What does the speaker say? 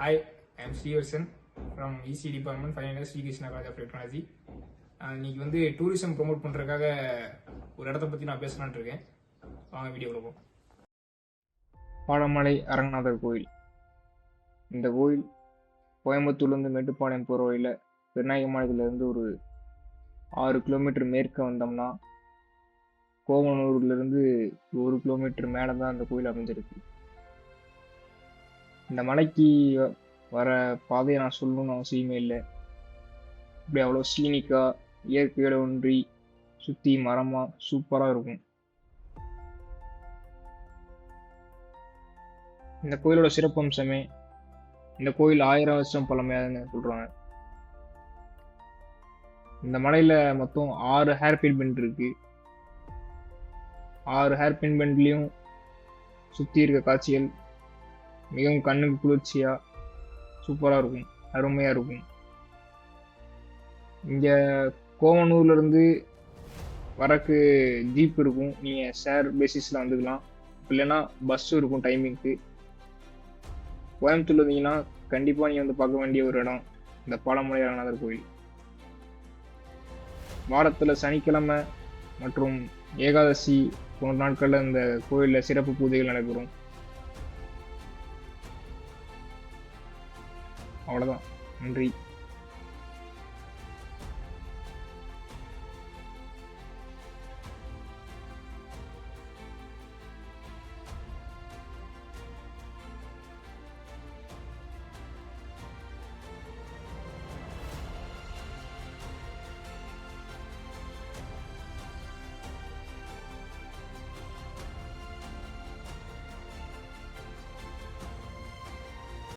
Hi, I am Srivarsan from EC Department, Final Year, Sri Krishna College of Technology. இன்னைக்கு வந்து tourism promote பண்ணுறதுக்காக ஒரு இடத்த பற்றி நான் பேசலான்னு இருக்கேன். வாங்க வீடியோவில் போகும். பாலமலை அரங்கநாதர் கோயில். இந்த கோயில் கோயம்புத்தூர்லேருந்து மேட்டுப்பாளையம் போகிற வழியில் பெருநாயகமானதுலேருந்து ஒரு 6 கிலோமீட்டர் மேற்க வந்தோம்னா கோவனூர்லேருந்து 1 கிலோமீட்டர் மேலே தான் அந்த கோயில் அமைஞ்சிருக்கு. இந்த மலைக்கு வர பாதையை நான் சொல்லணும்னு அவசியமே இல்லை. இப்படி அவ்வளோ சீனிக்காக இயற்கையோட ஒன்றி சுற்றி மரமாக சூப்பராக இருக்கும். இந்த கோயிலோட சிறப்பம்சமே இந்த கோயில் 1000 வருஷம் பழமையாதுன்னு சொல்கிறாங்க. இந்த மலையில் மொத்தம் 6 ஹேர்பின் பெண்ட் இருக்கு. 6 ஹேர்பின் பெண்ட்லேயும் சுற்றி இருக்க காட்சிகள் மிகவும் கண்ணுக்கு குளிர்ச்சியாக சூப்பராக இருக்கும், அருமையாக இருக்கும். இங்கே கோவனூர்லேருந்து வரக்கு ஜீப் இருக்கும், நீங்கள் ஷேர் பேசிஸில் வந்துக்கலாம். இல்லைன்னா பஸ்ஸும் இருக்கும் டைமிங்க்கு. கோயம்புத்தூர் வந்தீங்கன்னா கண்டிப்பாக நீங்கள் வந்து பார்க்க வேண்டிய ஒரு இடம் இந்த பாலமலை அரங்கநாதர் கோயில். வாரத்தில் சனிக்கிழமை மற்றும் ஏகாதசி போன்ற நாட்களில் இந்த கோயிலில் சிறப்பு பூஜைகள் நடைபெறும். அவ்வளோதான். நன்றி.